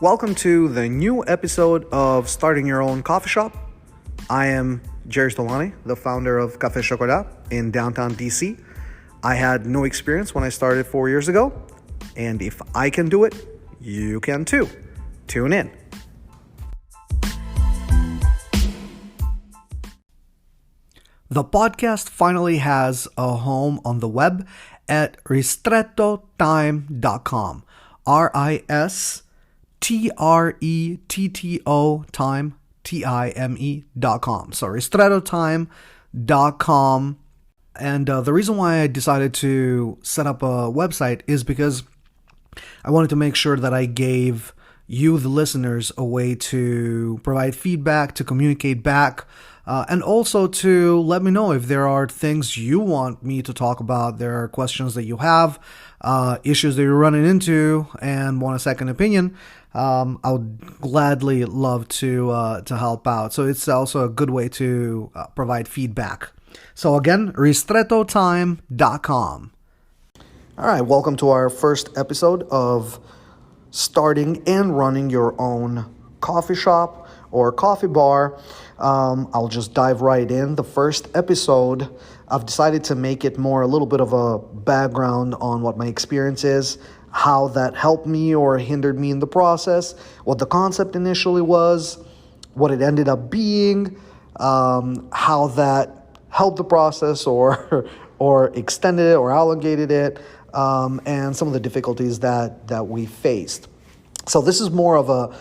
Welcome to the new episode of Starting Your Own Coffee Shop. I am Jerry Stolani, the founder of Cafe Chocolat in downtown DC. I had no experience when I started 4 years ago, and if I can do it, you can too. Tune in. The podcast finally has a home on the web at ristrettotime.com. RISTRETTO time.com. So ristrettotime.com. And the reason why I decided to set up a website is because I wanted to make sure that I gave you, the listeners, a way to provide feedback, to communicate back, and also to let me know if there are things you want me to talk about, there are questions that you have, issues that you're running into, and want a second opinion. I would gladly love to help out. So it's also a good way to provide feedback. So again, ristrettotime.com. All right, welcome to our first episode of starting and running your own coffee shop or coffee bar. I'll just dive right in. The first episode, I've decided to make it more a little bit of a background on what my experience is, how that helped me or hindered me in the process, what the concept initially was, what it ended up being, how that helped the process or extended it or elongated it, and some of the difficulties that we faced. So this is more of a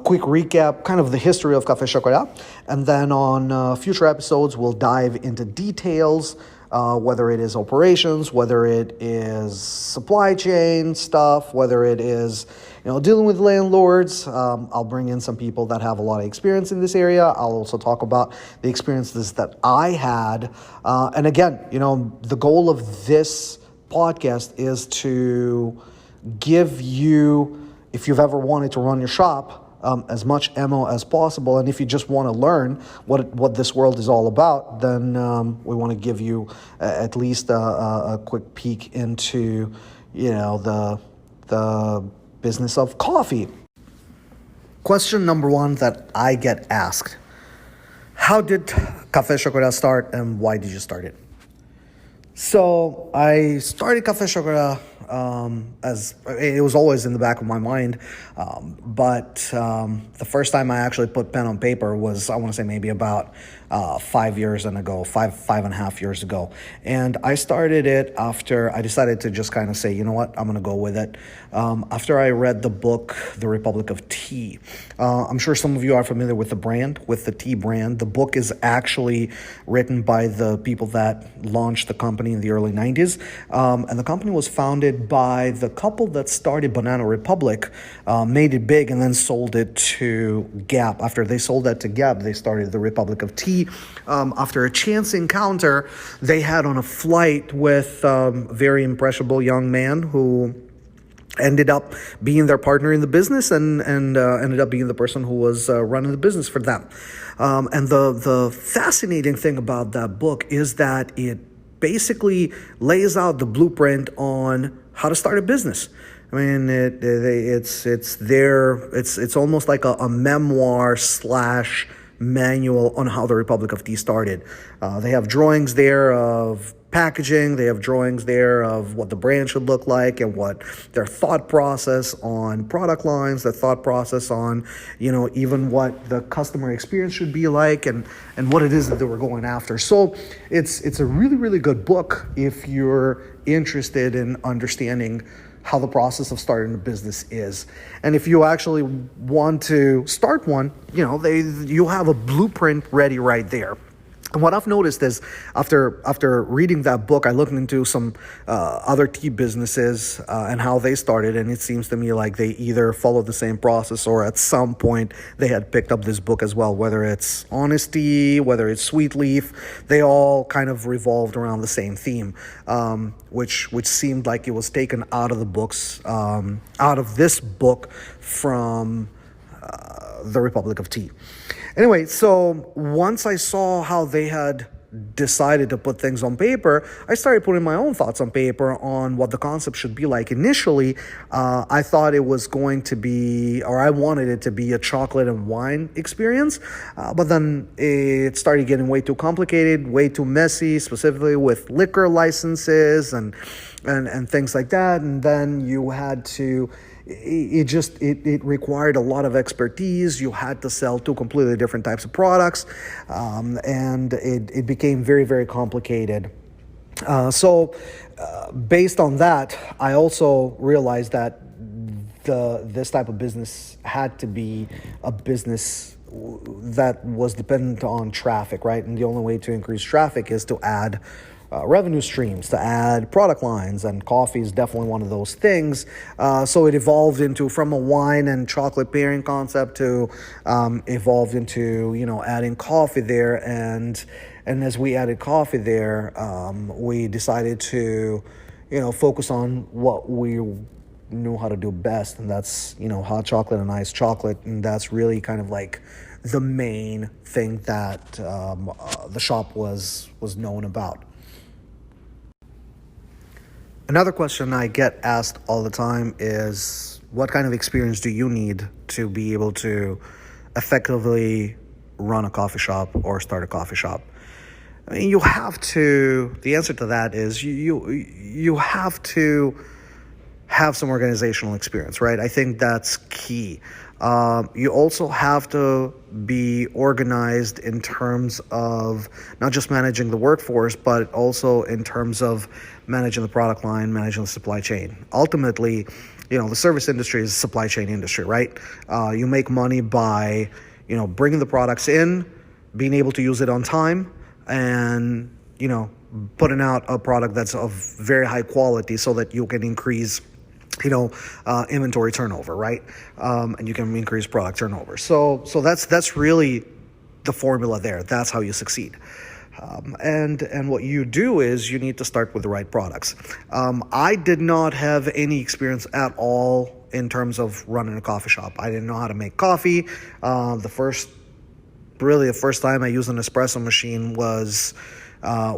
quick recap, kind of the history of Cafe Chocolat. And then on future episodes, we'll dive into details, whether it is operations, whether it is supply chain stuff, whether it is dealing with landlords. I'll bring in some people that have a lot of experience in this area. I'll also talk about the experiences that I had. And again, the goal of this podcast is to give you, if you've ever wanted to run your shop, as much ammo as possible. And if you just want to learn what this world is all about, then we want to give you at least a quick peek into, the business of coffee. Question number one that I get asked: how did Cafe Chocolat start, and why did you start it? So I started Cafe Chocolat as it was always in the back of my mind, but the first time I actually put pen on paper was, I want to say, maybe about 5 years ago, five and a half years ago. And I started it after I decided to just kind of say, you know what, I'm going to go with it. After I read the book, The Republic of Tea. I'm sure some of you are familiar with the brand, with the tea brand. The book is actually written by the people that launched the company in the early 90s. And the company was founded by the couple that started Banana Republic, made it big, and then sold it to Gap. After they sold that to Gap, they started the Republic of Tea. After a chance encounter they had on a flight with a very impressionable young man who ended up being their partner in the business and ended up being the person who was running the business for them. And the fascinating thing about that book is that it basically lays out the blueprint on how to start a business. I mean, it's almost like a memoir / manual on how the Republic of Tea started. They have drawings there of packaging. They have drawings there of what the brand should look like and what their thought process on product lines, their thought process on, even what the customer experience should be like and what it is that they were going after. So it's a really, really good book if you're interested in understanding how the process of starting a business is. And if you actually want to start one, you have a blueprint ready right there. And what I've noticed is after reading that book, I looked into some other tea businesses and how they started, and it seems to me like they either followed the same process or at some point they had picked up this book as well. Whether it's Honesty, whether it's Sweet Leaf, they all kind of revolved around the same theme, which seemed like it was taken out of the books, out of this book from The Republic of Tea. Anyway, so once I saw how they had decided to put things on paper, I started putting my own thoughts on paper on what the concept should be like. Initially, I thought it was going to be, or I wanted it to be, a chocolate and wine experience, but then it started getting way too complicated, way too messy, specifically with liquor licenses and things like that. And then you had to, it required a lot of expertise. You had to sell two completely different types of products, and it became very, very complicated. So based on that, I also realized that this type of business had to be a business that was dependent on traffic, right? And the only way to increase traffic is to add revenue streams, to add product lines, and coffee is definitely one of those things. So it evolved into, from a wine and chocolate pairing concept, to evolved into, adding coffee there. And as we added coffee there, we decided to, focus on what we knew how to do best, and that's, hot chocolate and iced chocolate. And that's really kind of like the main thing that the shop was known about. Another question I get asked all the time is, what kind of experience do you need to be able to effectively run a coffee shop or start a coffee shop? I mean, the answer to that is you have to have some organizational experience, right? I think that's key. You also have to be organized in terms of not just managing the workforce, but also in terms of managing the product line, managing the supply chain. Ultimately, the service industry is a supply chain industry, right? You make money by, bringing the products in, being able to use it on time, and, putting out a product that's of very high quality so that you can increase inventory turnover, right? And you can increase product turnover. So that's really the formula there. That's how you succeed. And what you do is you need to start with the right products. I did not have any experience at all in terms of running a coffee shop. I didn't know how to make coffee. The first time I used an espresso machine was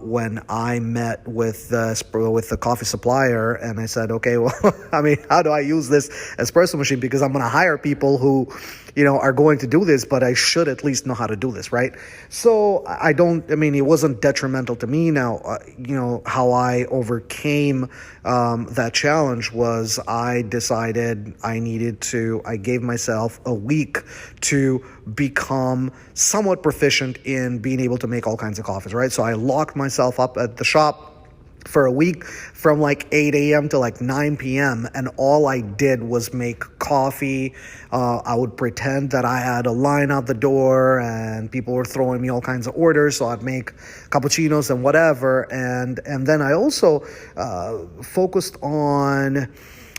when I met with the coffee supplier, and I said, okay, well, I mean, how do I use this espresso machine? Because I'm going to hire people who, are going to do this, but I should at least know how to do this, right? So it wasn't detrimental to me. Now, how I overcame that challenge was I decided I gave myself a week to become somewhat proficient in being able to make all kinds of coffees, right? So I locked myself up at the shop for a week from like 8 a.m. to like 9 p.m. And all I did was make coffee. I would pretend that I had a line out the door and people were throwing me all kinds of orders. So I'd make cappuccinos and whatever. And then I also focused on,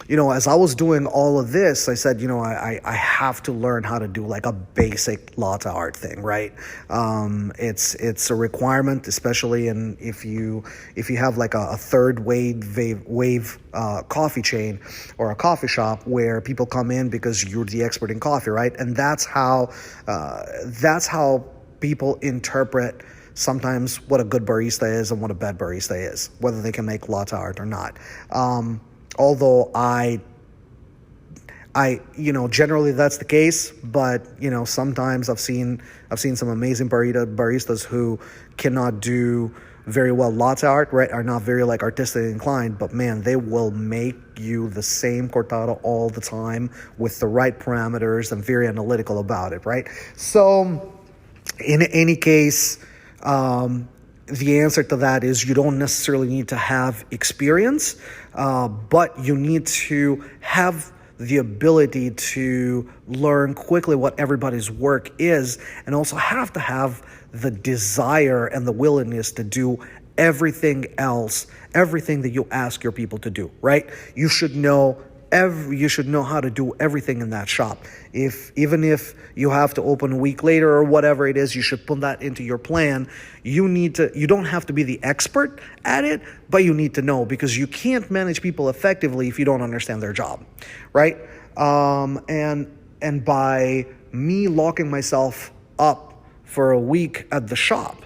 as I was doing all of this, I said, I have to learn how to do like a basic latte art thing, right? It's a requirement, especially if you have like a third wave coffee chain or a coffee shop where people come in because you're the expert in coffee, right? And that's how people interpret sometimes what a good barista is and what a bad barista is, whether they can make latte art or not. Although I generally that's the case, but sometimes I've seen some amazing baristas who cannot do very well latte art, right? Are not very like artistically inclined, but man, they will make you the same cortado all the time with the right parameters and very analytical about it, right? So in any case, the answer to that is you don't necessarily need to have experience, but you need to have the ability to learn quickly what everybody's work is, and also have to have the desire and the willingness to do everything that you ask your people to do, right? You should know how to do everything in that shop. Even if you have to open a week later or whatever it is, you should put that into your plan. You don't have to be the expert at it, but you need to know, because you can't manage people effectively if you don't understand their job, right? And by me locking myself up for a week at the shop,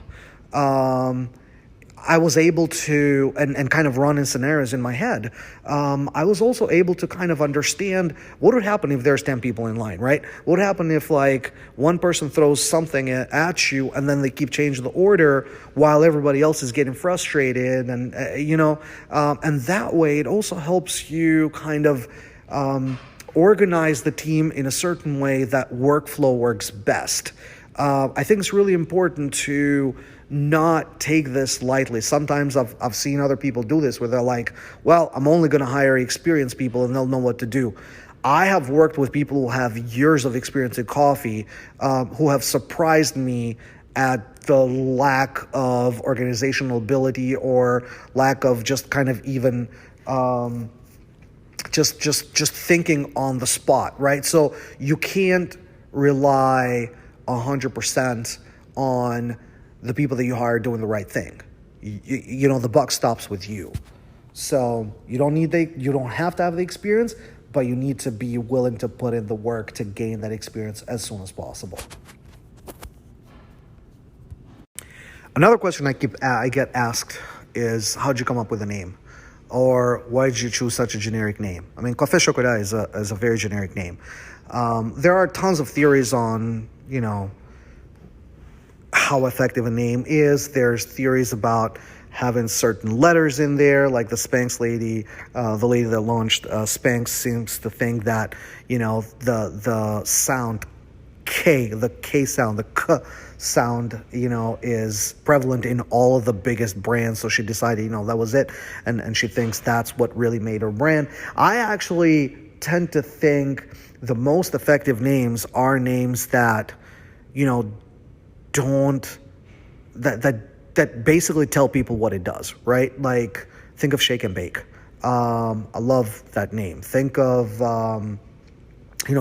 I was able to, and kind of run in scenarios in my head. I was also able to kind of understand what would happen if there's 10 people in line, right? What would happen if like one person throws something at you and then they keep changing the order while everybody else is getting frustrated, and and that way it also helps you kind of organize the team in a certain way that workflow works best. I think it's really important to not take this lightly. Sometimes I've seen other people do this where they're like, well, I'm only going to hire experienced people and they'll know what to do. I have worked with people who have years of experience in coffee, who have surprised me at the lack of organizational ability or lack of just kind of even just thinking on the spot, right? So you can't rely 100% on the people that you hire doing the right thing. The buck stops with you. So you don't have to have the experience, but you need to be willing to put in the work to gain that experience as soon as possible. Another question I get asked is, how'd you come up with a name? Or why did you choose such a generic name? I mean, Cafe Chocolat is a very generic name. There are tons of theories on, how effective a name is. There's theories about having certain letters in there, like the Spanx lady, the lady that launched Spanx seems to think that, the sound K, the K sound, the K sound, is prevalent in all of the biggest brands. So she decided, that was it. And she thinks that's what really made her brand. I actually tend to think the most effective names are names that, that basically tell people what it does, right? Like, think of Shake and Bake. I love that name. Think of,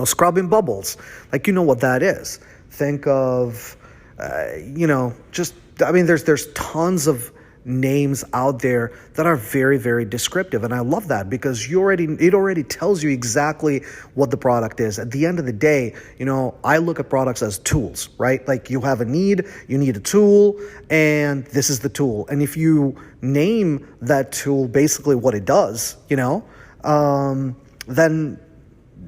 Scrubbing Bubbles. Like, what that is. Think of, there's tons of names out there that are very, very descriptive. And I love that because it already tells you exactly what the product is. At the end of the day, I look at products as tools, right? Like you have a need, you need a tool, and this is the tool. And if you name that tool basically what it does,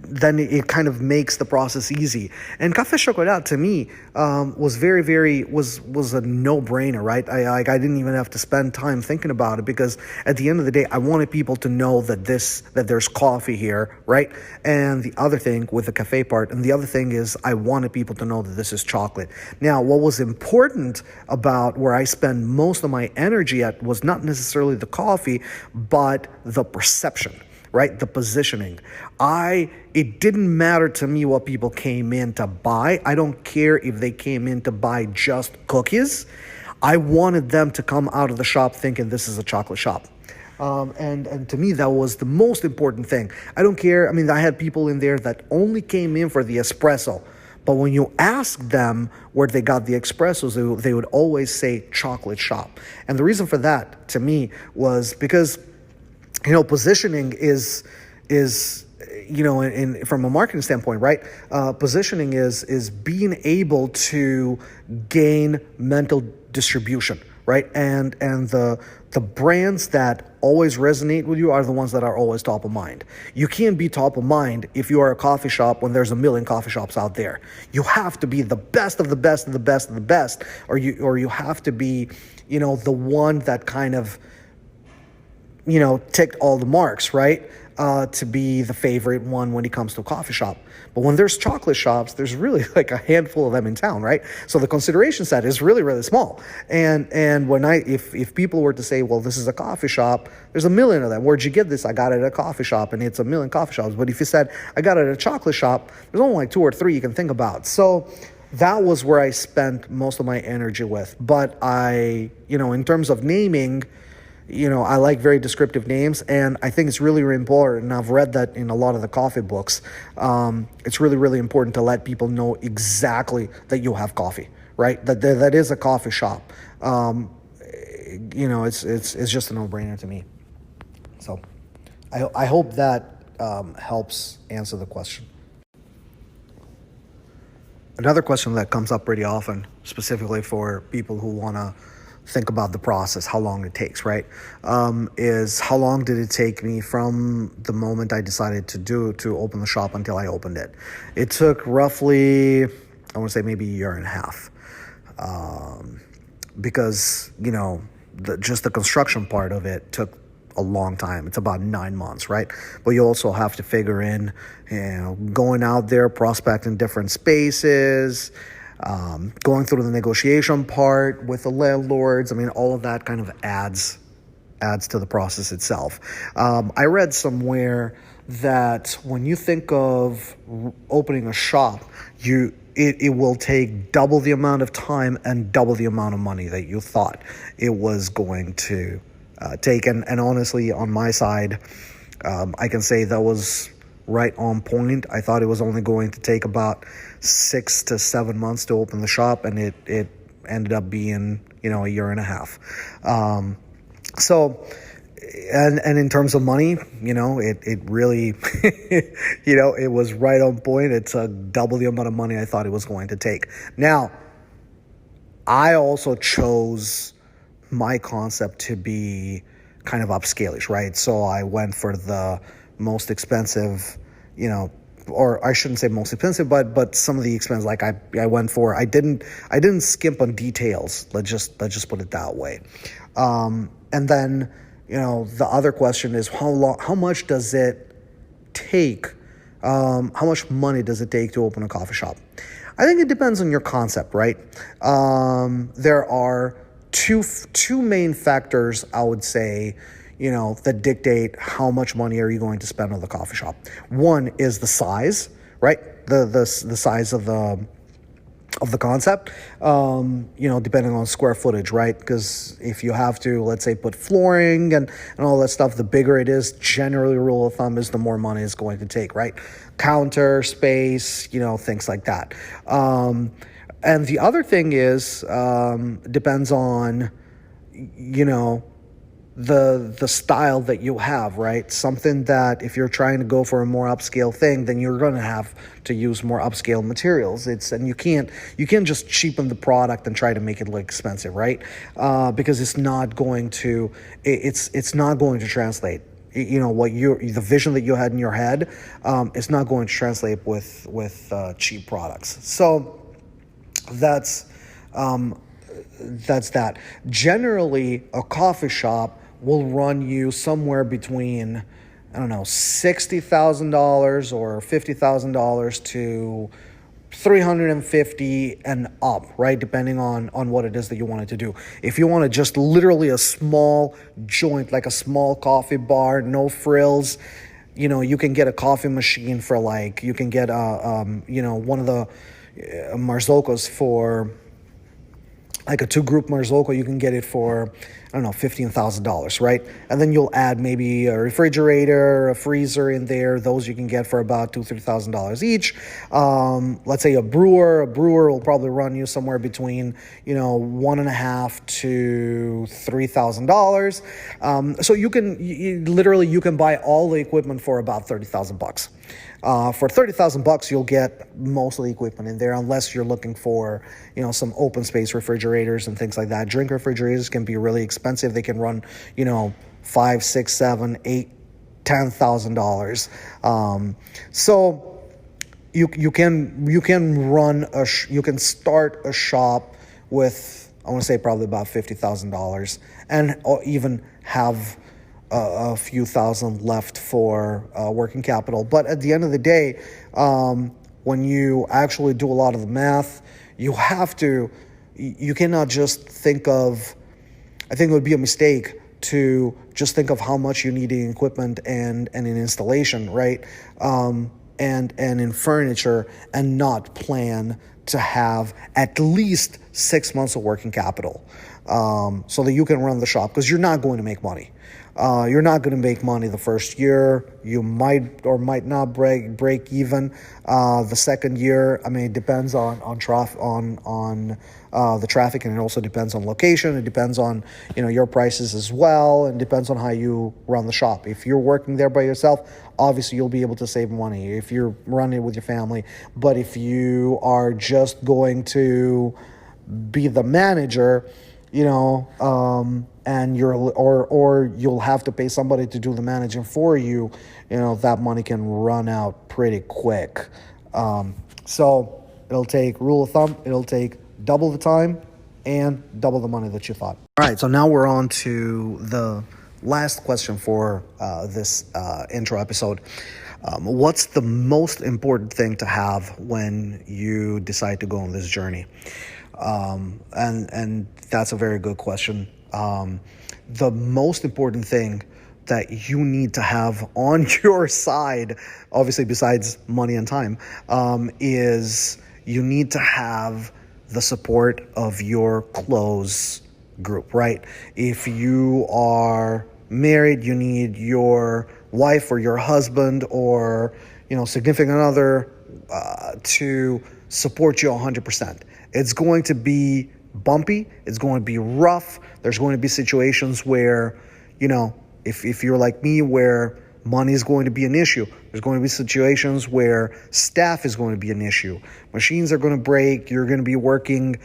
then it kind of makes the process easy. And Cafe Chocolat to me was very, very was a no-brainer, right? I didn't even have to spend time thinking about it because at the end of the day, I wanted people to know that there's coffee here, right? And the other thing with the cafe part, and the other thing is I wanted people to know that this is chocolate. Now, what was important about where I spend most of my energy at was not necessarily the coffee, but the perception. Right? The positioning. It didn't matter to me what people came in to buy. I don't care if they came in to buy just cookies. I wanted them to come out of the shop thinking this is a chocolate shop. And to me, that was the most important thing. I don't care. I mean, I had people in there that only came in for the espresso. But when you ask them where they got the espressos, they would always say chocolate shop. And the reason for that, to me, was because positioning is from a marketing standpoint, right? Positioning is being able to gain mental distribution, right? And the brands that always resonate with you are the ones that are always top of mind. You can't be top of mind if you are a coffee shop when there's a million coffee shops out there. You have to be the best of the best of the best of the best, or you have to be, the one that kind of ticked all the marks, right? To be the favorite one when it comes to a coffee shop. But when there's chocolate shops, there's really like a handful of them in town, right? So the consideration set is really, really small. And when if people were to say, well, this is a coffee shop, there's a million of them. Where'd you get this? I got it at a coffee shop, and it's a million coffee shops. But if you said, I got it at a chocolate shop, there's only like 2 or 3 you can think about. So that was where I spent most of my energy with. But in terms of naming, I like very descriptive names, and I think it's really, really important, and I've read that in a lot of the coffee books. It's really, really important to let people know exactly that you have coffee, right? That is a coffee shop. It's just a no-brainer to me. So I hope that helps answer the question. Another question that comes up pretty often, specifically for people who want to think about the process, how long it takes, right? Is how long did it take me from the moment I decided to open the shop until I opened it? It took roughly, I want to say maybe a year and a half, because just the construction part of it took a long time. It's about 9 months, right? But you also have to figure in, going out there, prospecting different spaces, going through the negotiation part with the landlords. I mean, all of that kind of adds to the process itself. I read somewhere that when you think of opening a shop, it will take double the amount of time and double the amount of money that you thought it was going to take. And honestly, on my side, I can say that was right on point. I thought it was only going to take about 6 to 7 months to open the shop, and it ended up being a year and a half. So, and in terms of money, it really, it was right on point. It took double the amount of money I thought it was going to take. Now, I also chose my concept to be kind of upscalish, right? So I went for the most expensive, or I shouldn't say most expensive, but some of the expense, like I went for, I didn't skimp on details. Let's just put it that way. And then, the other question is how much does it take? How much money does it take to open a coffee shop? I think it depends on your concept, right? There are two main factors, I would say, that dictate how much money are you going to spend on the coffee shop. One is the size, right? The size of the concept, depending on square footage, right? Because if you have to, let's say, put flooring and all that stuff, the bigger it is, generally, rule of thumb is the more money it's going to take, right? Counter space, things like that. And the other thing is, depends on, the style that you have, right? Something that if you're trying to go for a more upscale thing, then you're going to have to use more upscale materials. And you can't just cheapen the product and try to make it look expensive, right? Because it's not going to translate. The vision that you had in your head, it's not going to translate with cheap products. So that's that. Generally, a coffee shop will run you somewhere between, $60,000 or $50,000 to $350 and up, right? Depending on what it is that you wanted to do. If you want to just literally a small joint, like a small coffee bar, no frills, you can get a coffee machine for you can get one of the Marzocos for, like a 2-group Marzocco, you can get it for, $15,000, right? And then you'll add maybe a refrigerator, a freezer in there. Those you can get for about $2,000-$3,000 each. Let's say a brewer will probably run you somewhere between, $1,500 to $3,000. So you can buy all the equipment for about $30,000. For $30,000, you'll get most of the equipment in there, unless you're looking for, some open space refrigerators and things like that. Drink refrigerators can be really expensive. They can run, $5, $6, $7, $8, $10,000. So you can start a shop with, I want to say, probably about $50,000, and even have a few thousand left for working capital. But at the end of the day, when you actually do a lot of the math, you cannot just think of, I think it would be a mistake to just think of how much you need in equipment and in installation, right? And in furniture, and not plan to have at least 6 months of working capital, so that you can run the shop, because you're not going to make money. You're not going to make money the first year. You might or might not break even the second year. It depends on the traffic, and it also depends on location. It depends on your prices as well, and depends on how you run the shop. If you're working there by yourself, obviously you'll be able to save money if you're running it with your family. But if you are just going to be the manager, and or you'll have to pay somebody to do the managing for you, that money can run out pretty quick. So it'll take, rule of thumb, it'll take double the time and double the money that you thought. All right, so now we're on to the last question for this intro episode. What's the most important thing to have when you decide to go on this journey? And that's a very good question. The most important thing that you need to have on your side, obviously besides money and time, is you need to have the support of your close group, right? If you are married, you need your wife or your husband or, significant other to support you 100%. It's going to be bumpy. It's going to be rough. There's going to be situations where, if you're like me, where money is going to be an issue. There's going to be situations where staff is going to be an issue. Machines are going to break. You're going to be working,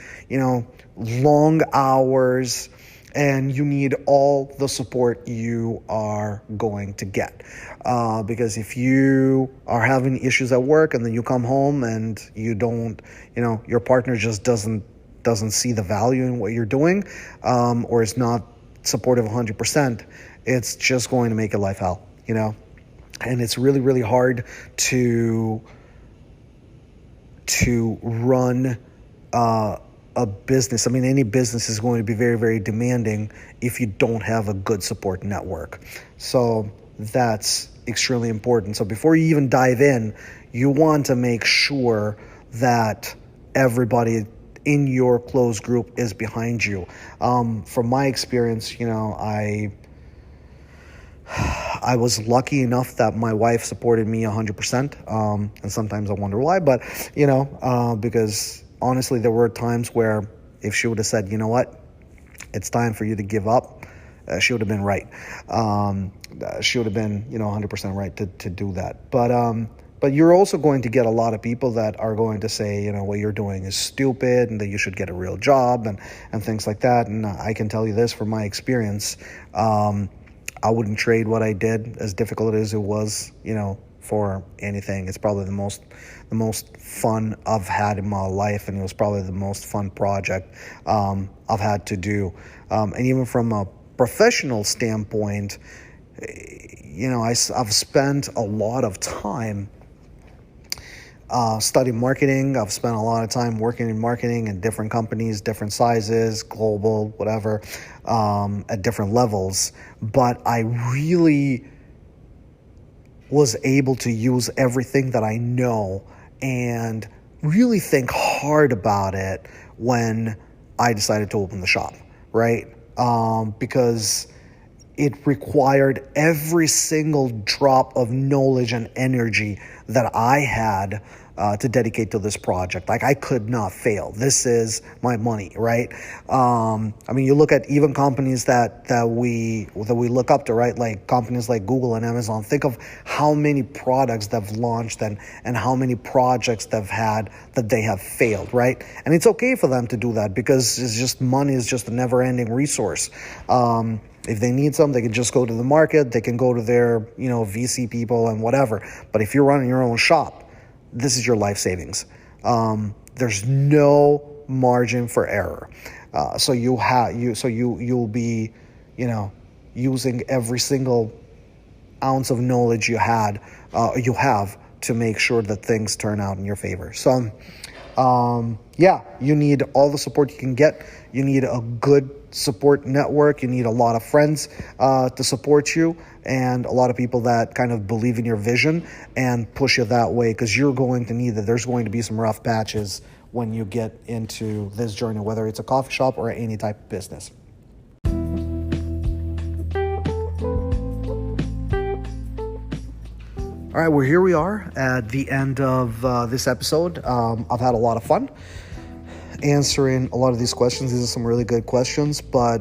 long hours, and you need all the support you are going to get. Because if you are having issues at work and then you come home and you don't, your partner just doesn't see the value in what you're doing, or is not supportive 100%, it's just going to make your life hell, and it's really, really hard to run a business. I mean, any business is going to be very, very demanding if you don't have a good support network. So that's extremely important. So before you even dive in, you want to make sure that everybody in your close group is behind you. From my experience, I was lucky enough that my wife supported me 100%. And sometimes I wonder why, but, because honestly, there were times where if she would have said, you know what, it's time for you to give up, she would have been right. She would have been, 100% right to do that. But you're also going to get a lot of people that are going to say, what you're doing is stupid and that you should get a real job and things like that. And I can tell you this from my experience, I wouldn't trade what I did, as difficult as it was, for anything. It's probably the most fun I've had in my life, and it was probably the most fun project I've had to do. And even from a professional standpoint, I've spent a lot of time studying marketing. I've spent a lot of time working in marketing in different companies, different sizes, global, whatever, at different levels. But I really was able to use everything that I know and really think hard about it when I decided to open the shop, right? Because it required every single drop of knowledge and energy that I had to dedicate to this project. Like, I could not fail. This is my money, right? You look at even companies that we look up to, right? Like companies like Google and Amazon. Think of how many products they've launched and how many projects they've had that they have failed, right? And it's okay for them to do that because it's just, money is just a never-ending resource. If they need something, they can just go to the market. They can go to their, VC people and whatever. But if you're running your own shop, this is your life savings. There's no margin for error. So you'll be, using every single ounce of knowledge you have to make sure that things turn out in your favor. So, you need all the support you can get. You need a good support network. You need a lot of friends to support you, and a lot of people that kind of believe in your vision and push you that way, because you're going to need that. There's going to be some rough patches when you get into this journey, whether it's a coffee shop or any type of business. All right, well, here we are at the end of this episode. I've had a lot of fun answering a lot of these questions. These are some really good questions, but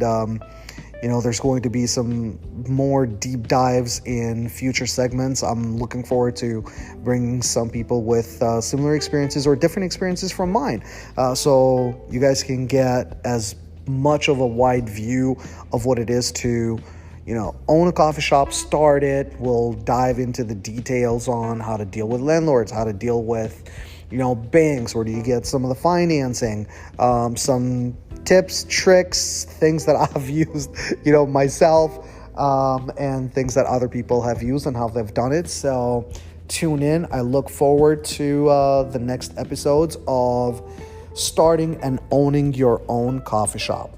there's going to be some more deep dives in future segments. I'm looking forward to bringing some people with similar experiences or different experiences from mine, so you guys can get as much of a wide view of what it is to, own a coffee shop, start it. We'll dive into the details on how to deal with landlords, how to deal with, banks, where do you get some of the financing, some tips, tricks, things that I've used, myself, and things that other people have used and how they've done it. So tune in. I look forward to the next episodes of starting and owning your own coffee shop.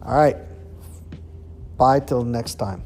All right. Bye till next time.